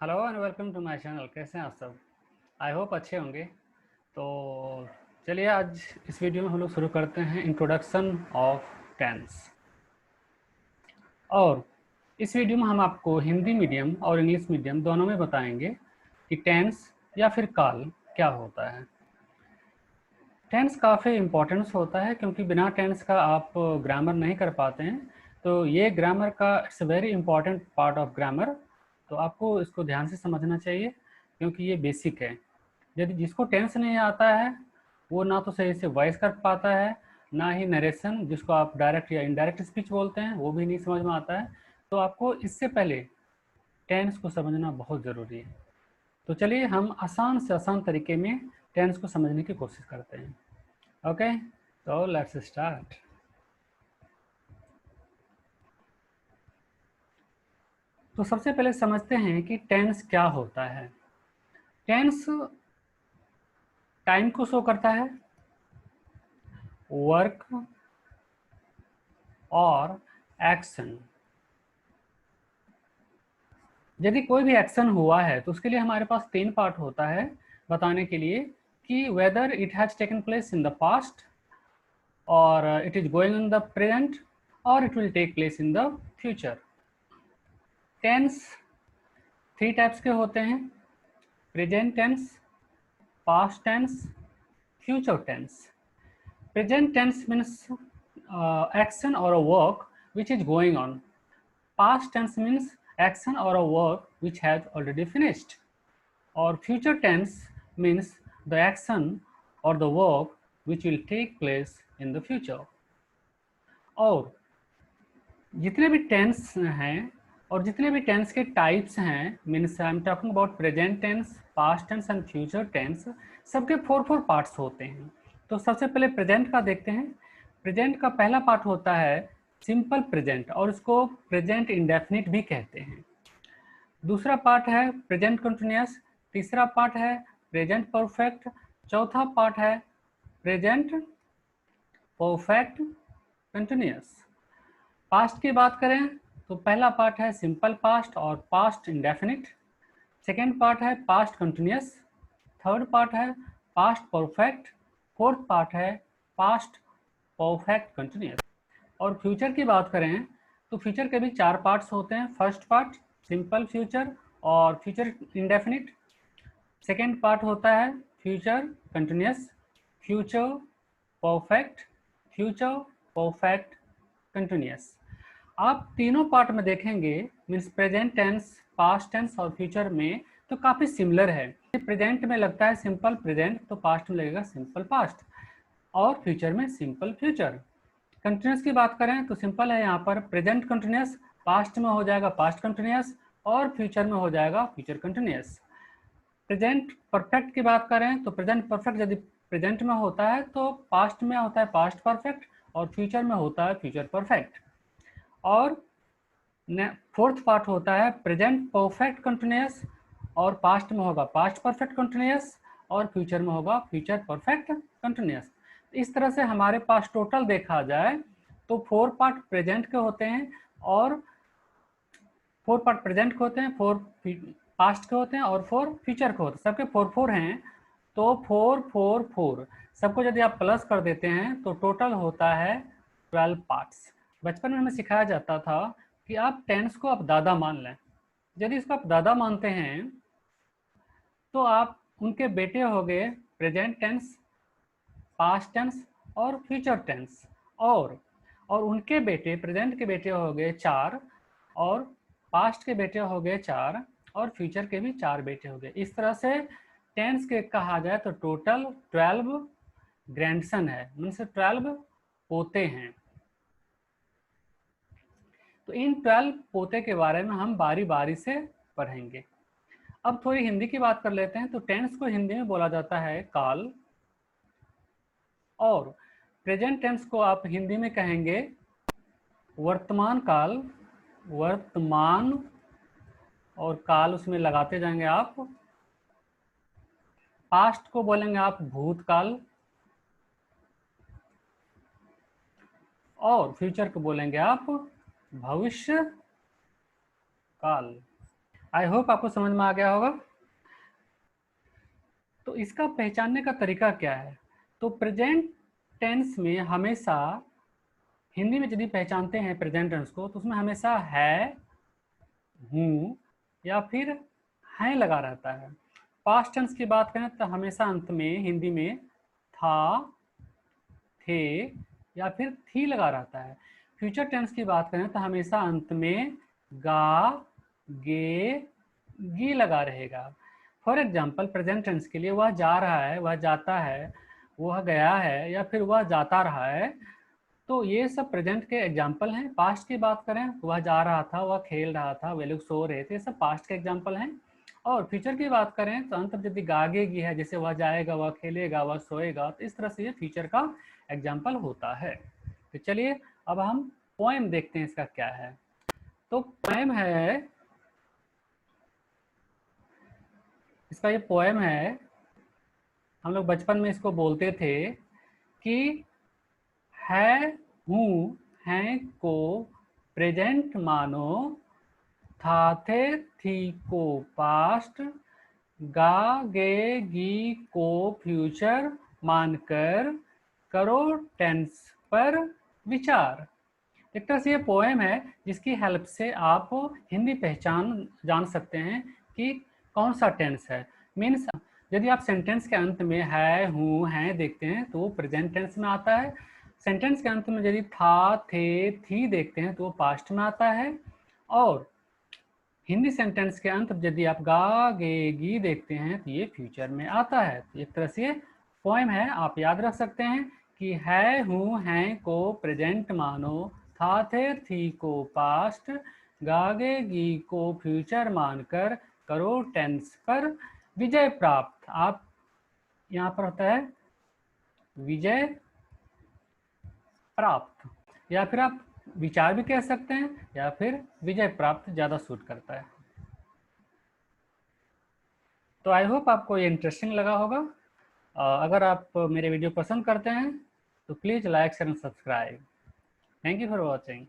Hello and welcome to my channel. कैसे हैं आप सब? आई होप अच्छे होंगे। तो चलिए आज इस वीडियो में हम लोग शुरू करते हैं इंट्रोडक्शन ऑफ टेंस। और इस वीडियो में हम आपको हिंदी मीडियम और इंग्लिश मीडियम दोनों में बताएंगे कि टेंस या फिर काल क्या होता है। टेंस काफ़ी इम्पोर्टेंस होता है क्योंकि बिना टेंस का आप ग्रामर नहीं कर पाते हैं। तो ये ग्रामर का it's very important part of grammar. तो आपको इसको ध्यान से समझना चाहिए क्योंकि ये बेसिक है। यदि जिसको टेंस नहीं आता है वो ना तो सही से वॉइस कर पाता है, ना ही नरेशन जिसको आप डायरेक्ट या इनडायरेक्ट स्पीच बोलते हैं वो भी नहीं समझ में आता है। तो आपको इससे पहले टेंस को समझना बहुत ज़रूरी है। तो चलिए हम आसान से आसान तरीके में टेंस को समझने की कोशिश करते हैं। ओके, तो लेट्स स्टार्ट। तो सबसे पहले समझते हैं कि टेंस क्या होता है। टेंस टाइम को शो करता है, वर्क और एक्शन। यदि कोई भी एक्शन हुआ है तो उसके लिए हमारे पास 3 पार्ट होता है बताने के लिए कि whether it has taken place in the past और it is going in the present और it will take place in the future. Tense 3 types के होते हैं: present tense, past tense, future tense. Present tense means action or a work which is going on. Past tense means action or a work which has already finished. Or future tense means the action or the work which will take place in the future. और जितने भी tense हैं और जितने भी tense के types हैं, means I am talking about present tense, past tense and future tense, सबके 4 पार्ट्स होते हैं। तो सबसे पहले प्रेजेंट का देखते हैं। प्रेजेंट का पहला पार्ट होता है सिंपल प्रेजेंट और इसको प्रेजेंट इंडेफिनिट भी कहते हैं। दूसरा पार्ट है प्रेजेंट कंटिन्यूअस, तीसरा पार्ट है प्रेजेंट परफेक्ट, चौथा पार्ट है प्रेजेंट परफेक्ट कंटिन्यूअस। पास्ट की बात करें तो पहला पार्ट है सिंपल पास्ट और पास्ट इंडेफिनिट, सेकेंड पार्ट है पास्ट कंटिन्यूअस, थर्ड पार्ट है पास्ट परफेक्ट, फोर्थ पार्ट है पास्ट परफेक्ट कंटिन्यूअस। और फ्यूचर की बात करें तो फ्यूचर के भी 4 पार्ट्स होते हैं। फर्स्ट पार्ट सिंपल फ्यूचर और फ्यूचर इंडेफिनिट, सेकेंड पार्ट होता है future continuous, future perfect, future perfect continuous. आप तीनों पार्ट में देखेंगे means present tense, past tense और फ्यूचर में तो काफ़ी सिमिलर है। प्रेजेंट में लगता है सिंपल प्रेजेंट तो पास्ट में लगेगा सिंपल पास्ट और फ्यूचर में सिंपल फ्यूचर। कंटिन्यूस की बात करें तो सिंपल है, यहाँ पर प्रेजेंट कंटिन्यूस, पास्ट में हो जाएगा पास्ट कंटिन्यूस और फ्यूचर में हो जाएगा फ्यूचर कंटिन्यूस। प्रेजेंट परफेक्ट की बात करें तो प्रेजेंट परफेक्ट यदि प्रेजेंट में होता है तो पास्ट में होता है पास्ट परफेक्ट और फ्यूचर में होता है फ्यूचर परफेक्ट। और फोर्थ पार्ट होता है प्रेजेंट परफेक्ट कंटिन्यूअस और पास्ट में होगा पास्ट परफेक्ट कंटिन्यूअस और फ्यूचर में होगा फ्यूचर परफेक्ट कंटिन्यूअस। इस तरह से हमारे पास टोटल देखा जाए तो 4 पार्ट प्रेजेंट के होते हैं और 4 पार्ट प्रेजेंट के होते हैं, 4 पास्ट के होते हैं और 4 फ्यूचर के होते हैं। सबके 4 हैं तो 4 सबको यदि आप प्लस कर देते हैं तो टोटल होता है 12 पार्ट्स। बचपन में हमें सिखाया जाता था कि आप टेंस को आप दादा मान लें। यदि इसको आप दादा मानते हैं तो आप उनके बेटे हो गए प्रेजेंट टेंस, पास्ट टेंस और फ्यूचर टेंस। और उनके बेटे प्रेजेंट के बेटे हो गए 4 और पास्ट के बेटे हो गए 4 और फ्यूचर के भी 4 बेटे हो गए। इस तरह से टेंस के कहा जाए तो टोटल 12 ग्रैंडसन है, मीन्स 12 पोते हैं। तो इन 12 पोते के बारे में हम बारी बारी से पढ़ेंगे। अब थोड़ी हिंदी की बात कर लेते हैं। तो टेंस को हिंदी में बोला जाता है काल और प्रेजेंट टेंस को आप हिंदी में कहेंगे वर्तमान काल, वर्तमान और काल उसमें लगाते जाएंगे आप। पास्ट को बोलेंगे आप भूतकाल और फ्यूचर को बोलेंगे आप भविष्य काल। आई होप आपको समझ में आ गया होगा। तो इसका पहचानने का तरीका क्या है? तो प्रेजेंट टेंस में हमेशा, हिंदी में यदि पहचानते हैं प्रेजेंट टेंस को, तो उसमें हमेशा है, हूँ या फिर हैं लगा रहता है। पास्ट टेंस की बात करें तो हमेशा अंत में हिंदी में था, थे या फिर थी लगा रहता है। फ्यूचर टेंस की बात करें तो हमेशा अंत में गा, गे, गी लगा रहेगा। फॉर एग्जाम्पल प्रेजेंट टेंस के लिए वह जा रहा है, वह जाता है, वह गया है या फिर वह जाता रहा है, तो ये सब प्रेजेंट के एग्जाम्पल हैं। पास्ट की बात करें तो वह जा रहा था, वह खेल रहा था, वे लोग सो रहे थे, ये सब पास्ट के एग्जाम्पल हैं। और फ्यूचर की बात करें तो अंत यदि गागेगी है, जैसे वह जाएगा, वह खेलेगा, वह सोएगा, तो इस तरह से ये फ्यूचर का एग्जाम्पल होता है। तो चलिए अब हम पोएम देखते हैं इसका क्या है। तो पोएम है, इसका ये पोएम है, हम लोग बचपन में इसको बोलते थे कि है, हूँ, हैं को प्रेजेंट मानो, था, थे, थी को पास्ट, गा, गे, गी को फ्यूचर मानकर करो टेंस पर विचार। एक तरह से ये पोएम है जिसकी हेल्प से आप हिंदी पहचान जान सकते हैं कि कौन सा टेंस है। मीन्स यदि आप सेंटेंस के अंत में है, हूँ, हैं देखते हैं तो वो प्रेजेंट टेंस में आता है। सेंटेंस के अंत में यदि था, थे, थी देखते हैं तो वो पास्ट में आता है। और हिंदी सेंटेंस के अंत यदि आप गा, गे, गी देखते हैं तो ये फ्यूचर में आता है। तो एक तरह से पोएम है, आप याद रख सकते हैं कि है, हूँ, हैं को प्रेजेंट मानो, था, थे, थी को पास्ट, गा, गे, गी को फ्यूचर मानकर करो टेंस पर विजय प्राप्त। आप यहाँ पर होता है विजय प्राप्त, या फिर आप विचार भी कह सकते हैं, या फिर विजय प्राप्त ज़्यादा सूट करता है। तो आई होप आपको ये इंटरेस्टिंग लगा होगा। अगर आप मेरे वीडियो पसंद करते हैं तो please like share and subscribe. Thank you for watching.